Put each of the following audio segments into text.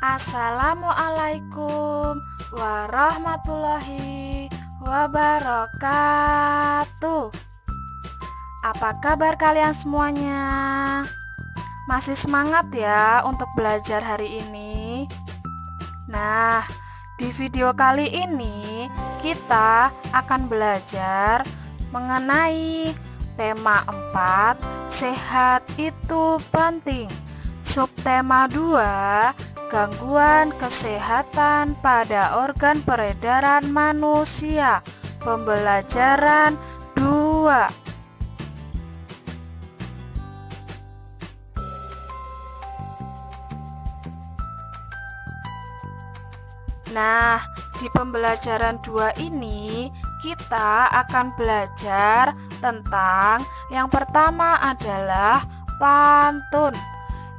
Assalamualaikum warahmatullahi wabarakatuh. Apa kabar kalian semuanya? Masih semangat ya untuk belajar hari ini? Nah, di video kali ini kita akan belajar mengenai tema 4, sehat itu penting. Subtema 2, gangguan kesehatan pada organ peredaran manusia. Pembelajaran 2. Nah, di pembelajaran 2 ini kita akan belajar tentang yang pertama adalah pantun.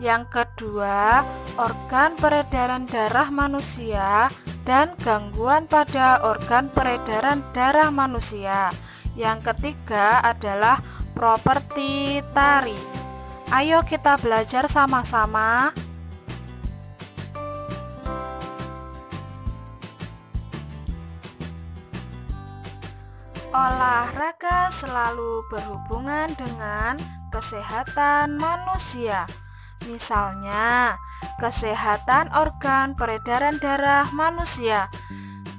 Yang kedua, organ peredaran darah manusia dan gangguan pada organ peredaran darah manusia. Yang ketiga adalah properti tari. Ayo kita belajar sama-sama. Olahraga selalu berhubungan dengan kesehatan manusia. Misalnya, kesehatan organ peredaran darah manusia.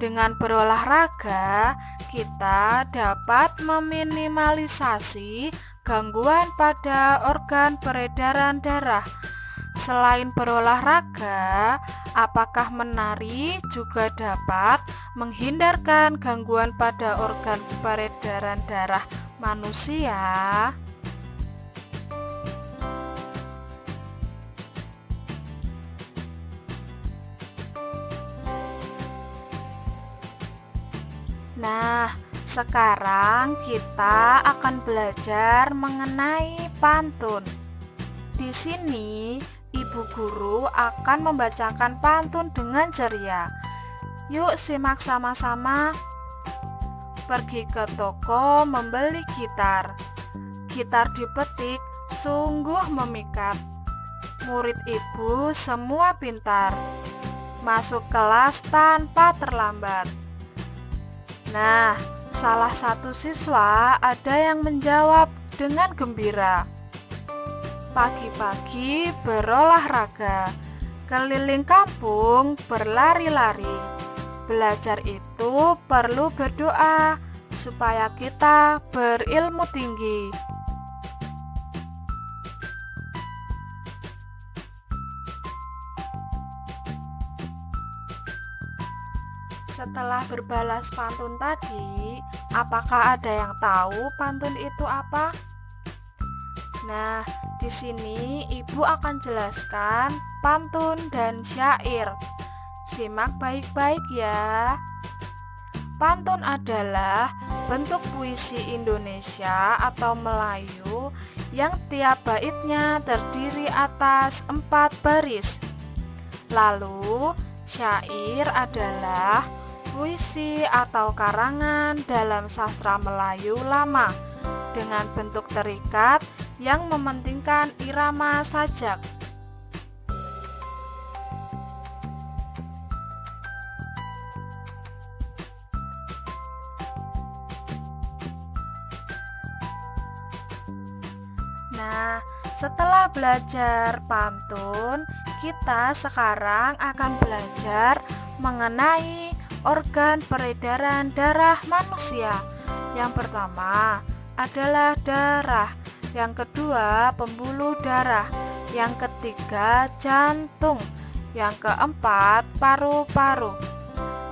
Dengan berolahraga, kita dapat meminimalisasi gangguan pada organ peredaran darah. Selain berolahraga, apakah menari juga dapat menghindarkan gangguan pada organ peredaran darah manusia? Nah, sekarang kita akan belajar mengenai pantun. Di sini, ibu guru akan membacakan pantun dengan ceria. Yuk simak sama-sama. Pergi ke toko membeli gitar. Gitar dipetik sungguh memikat. Murid ibu semua pintar. Masuk kelas tanpa terlambat. Nah, salah satu siswa ada yang menjawab dengan gembira. Pagi-pagi berolahraga, keliling kampung berlari-lari. Belajar itu perlu berdoa supaya kita berilmu tinggi. Setelah berbalas pantun tadi, apakah ada yang tahu pantun itu apa? Nah, di sini ibu akan jelaskan pantun dan syair. Simak baik-baik ya. Pantun adalah bentuk puisi Indonesia atau Melayu yang tiap baitnya terdiri atas 4 baris. Lalu, syair adalah puisi atau karangan dalam sastra Melayu lama dengan bentuk terikat yang mementingkan irama sajak. Nah, setelah belajar pantun, kita sekarang akan belajar mengenai organ peredaran darah manusia. Yang pertama adalah darah, yang kedua pembuluh darah, yang ketiga jantung, yang keempat paru-paru.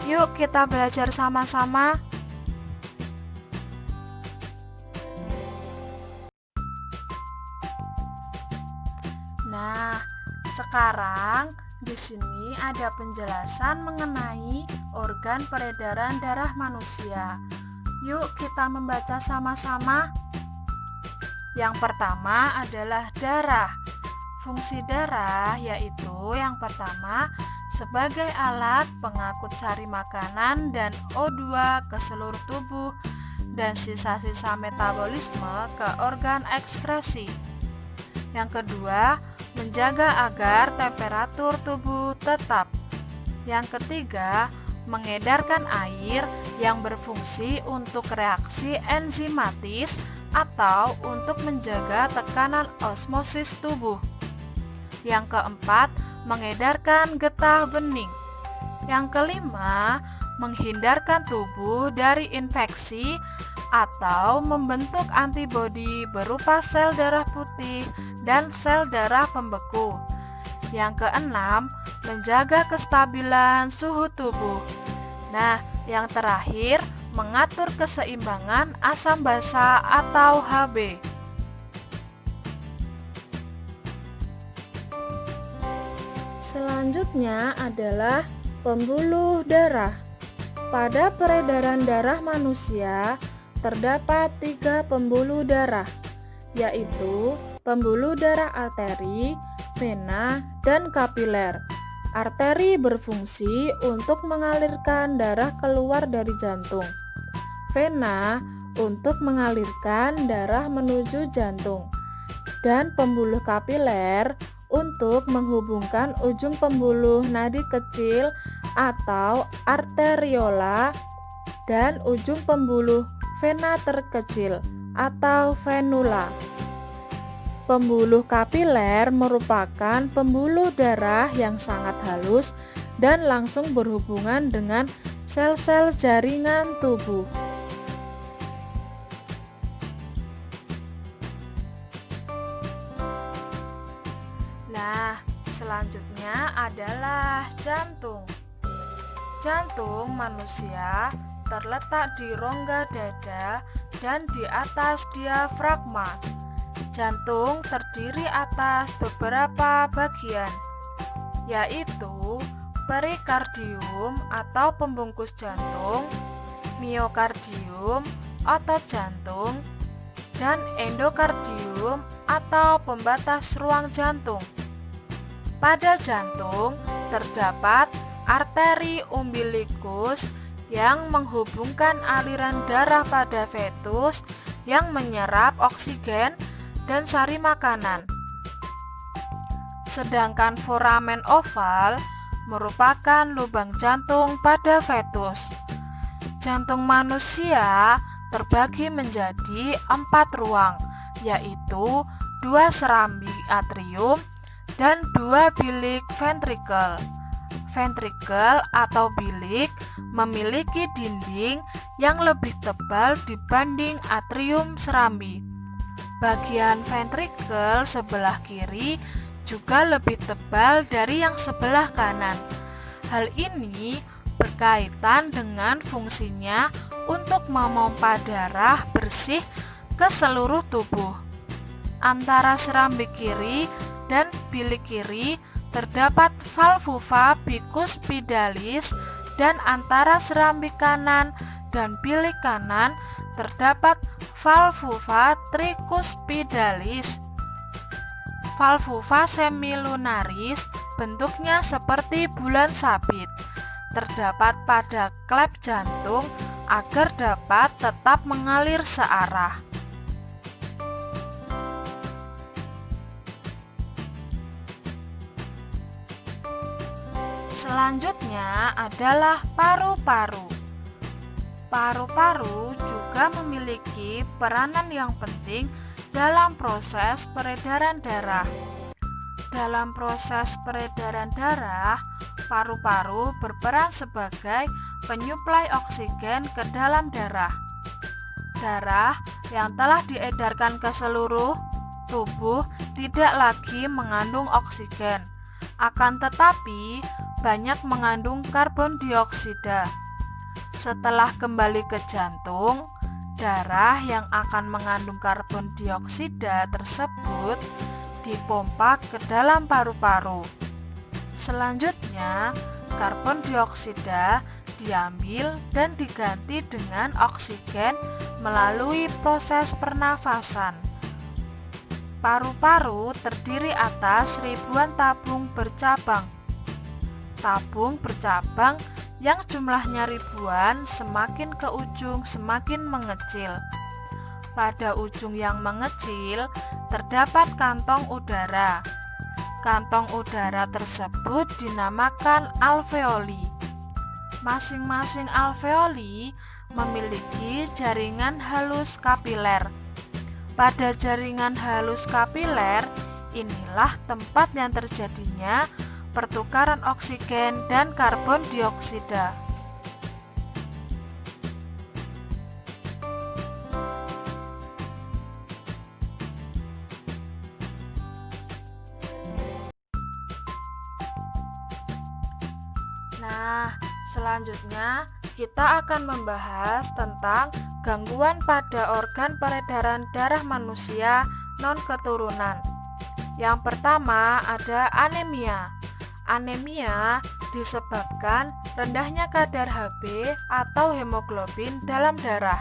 Yuk kita belajar sama-sama. Nah, sekarang di sini ada penjelasan mengenai organ peredaran darah manusia. Yuk kita membaca sama-sama. Yang pertama adalah darah. Fungsi darah yaitu yang pertama sebagai alat pengangkut sari makanan dan O2 ke seluruh tubuh dan sisa-sisa metabolisme ke organ ekskresi. Yang kedua, menjaga agar temperatur tubuh tetap. Yang ketiga, mengedarkan air yang berfungsi untuk reaksi enzimatis atau untuk menjaga tekanan osmosis tubuh. Yang keempat, mengedarkan getah bening. Yang kelima, menghindarkan tubuh dari infeksi atau membentuk antibodi berupa sel darah putih dan sel darah pembeku. Yang keenam, menjaga kestabilan suhu tubuh. Nah, yang terakhir, mengatur keseimbangan asam basa atau HB. Selanjutnya adalah pembuluh darah. Pada peredaran darah manusia, terdapat 3 pembuluh darah, yaitu pembuluh darah arteri, vena, dan kapiler. Arteri berfungsi untuk mengalirkan darah keluar dari jantung. Vena untuk mengalirkan darah menuju jantung. Dan pembuluh kapiler untuk menghubungkan ujung pembuluh nadi kecil atau arteriola dan ujung pembuluh vena terkecil atau venula. Pembuluh kapiler merupakan pembuluh darah yang sangat halus dan langsung berhubungan dengan sel-sel jaringan tubuh. Nah, selanjutnya adalah jantung. Jantung manusia terletak di rongga dada dan di atas diafragma. Jantung terdiri atas beberapa bagian, yaitu perikardium atau pembungkus jantung, miokardium otot jantung, dan endokardium atau pembatas ruang jantung. Pada jantung terdapat arteri umbilikus yang menghubungkan aliran darah pada fetus yang menyerap oksigen dan sari makanan. Sedangkan foramen oval merupakan lubang jantung pada fetus. Jantung manusia terbagi menjadi 4 ruang, yaitu 2 serambi atrium dan 2 bilik ventrikel. Ventrikel atau bilik memiliki dinding yang lebih tebal dibanding atrium serambi. Bagian ventrikel sebelah kiri juga lebih tebal dari yang sebelah kanan. Hal ini berkaitan dengan fungsinya untuk memompa darah bersih ke seluruh tubuh. Antara serambi kiri dan bilik kiri terdapat valvusa bicuspidalis, dan antara serambi kanan dan bilik kanan terdapat valvusa tricuspidalis. Valvusa semilunaris bentuknya seperti bulan sabit, terdapat pada klep jantung agar dapat tetap mengalir searah. Selanjutnya adalah paru-paru. Paru-paru juga memiliki peranan yang penting dalam proses peredaran darah. Dalam proses peredaran darah, paru-paru berperan sebagai penyuplai oksigen ke dalam darah. Darah yang telah diedarkan ke seluruh tubuh tidak lagi mengandung oksigen, akan tetapi banyak mengandung karbon dioksida. Setelah kembali ke jantung, darah yang akan mengandung karbon dioksida tersebut dipompa ke dalam paru-paru. Selanjutnya, karbon dioksida diambil dan diganti dengan oksigen melalui proses pernafasan. Paru-paru terdiri atas ribuan tabung bercabang. Tabung bercabang yang jumlahnya ribuan semakin ke ujung semakin mengecil. Pada ujung yang mengecil terdapat kantong udara. Kantong udara tersebut dinamakan alveoli. Masing-masing alveoli memiliki jaringan halus kapiler. Pada jaringan halus kapiler, inilah tempat yang terjadinya pertukaran oksigen dan karbon dioksida. Nah, selanjutnya kita akan membahas tentang gangguan pada organ peredaran darah manusia non-keturunan. Yang pertama ada anemia. Anemia disebabkan rendahnya kadar Hb atau hemoglobin dalam darah.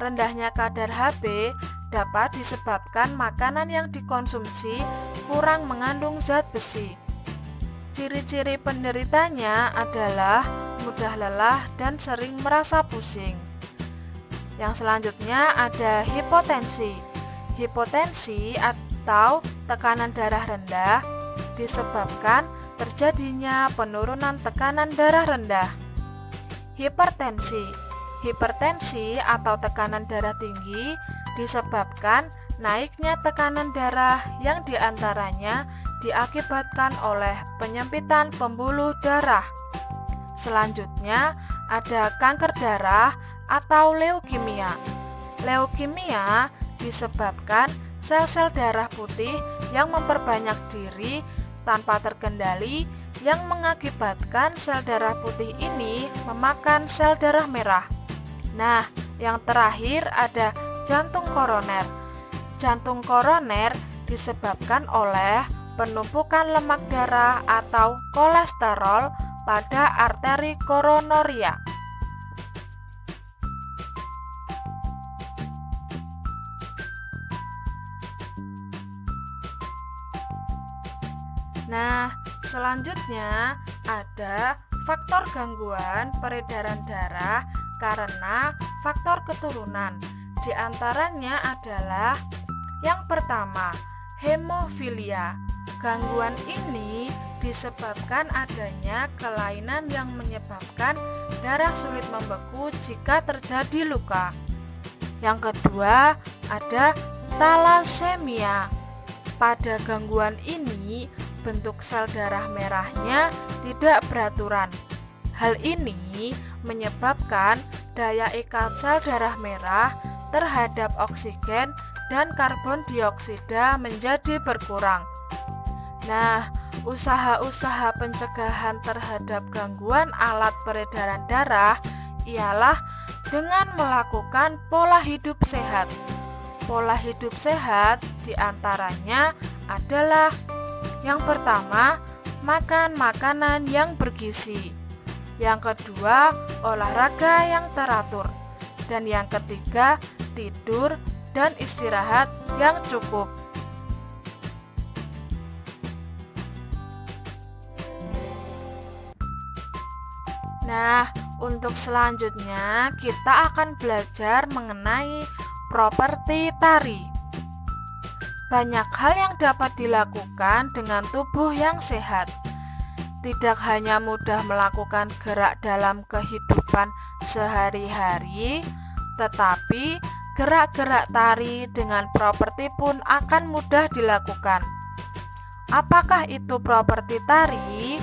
Rendahnya kadar Hb dapat disebabkan makanan yang dikonsumsi kurang mengandung zat besi. Ciri-ciri penderitanya adalah mudah lelah dan sering merasa pusing. Yang selanjutnya ada hipotensi. Hipotensi atau tekanan darah rendah disebabkan terjadinya penurunan tekanan darah rendah. Hipertensi. Hipertensi atau tekanan darah tinggi disebabkan naiknya tekanan darah yang diantaranya diakibatkan oleh penyempitan pembuluh darah. Selanjutnya ada kanker darah atau leukemia. Leukemia disebabkan sel-sel darah putih yang memperbanyak diri tanpa terkendali yang mengakibatkan sel darah putih ini memakan sel darah merah. Nah, yang terakhir ada jantung koroner. Jantung koroner disebabkan oleh penumpukan lemak darah atau kolesterol pada arteri koronaria. Nah, selanjutnya ada faktor gangguan peredaran darah karena faktor keturunan. Di antaranya adalah yang pertama, hemofilia. Gangguan ini disebabkan adanya kelainan yang menyebabkan darah sulit membeku jika terjadi luka. Yang kedua, ada talasemia. Pada gangguan ini, bentuk sel darah merahnya tidak beraturan. Hal ini menyebabkan daya ikat sel darah merah terhadap oksigen dan karbon dioksida menjadi berkurang. Nah, usaha-usaha pencegahan terhadap gangguan alat peredaran darah ialah dengan melakukan pola hidup sehat. Pola hidup sehat diantaranya adalah yang pertama, makan makanan yang bergizi. Yang kedua, olahraga yang teratur. Dan yang ketiga, tidur dan istirahat yang cukup. Nah, untuk selanjutnya kita akan belajar mengenai properti tari. Banyak hal yang dapat dilakukan dengan tubuh yang sehat. Tidak hanya mudah melakukan gerak dalam kehidupan sehari-hari, tetapi gerak-gerak tari dengan properti pun akan mudah dilakukan. Apakah itu properti tari?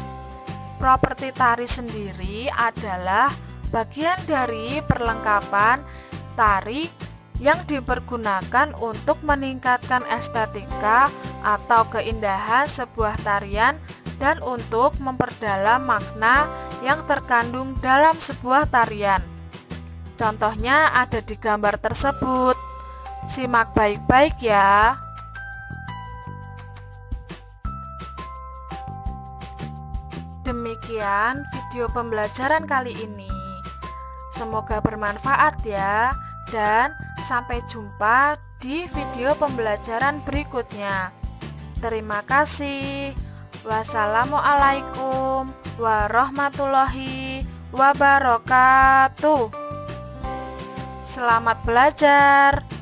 Properti tari sendiri adalah bagian dari perlengkapan tari yang dipergunakan untuk meningkatkan estetika atau keindahan sebuah tarian dan untuk memperdalam makna yang terkandung dalam sebuah tarian. Contohnya ada di gambar tersebut. Simak baik-baik ya. Demikian video pembelajaran kali ini. Semoga bermanfaat ya. Dan sampai jumpa di video pembelajaran berikutnya. Terima kasih. Wassalamualaikum warahmatullahi wabarakatuh. Selamat belajar.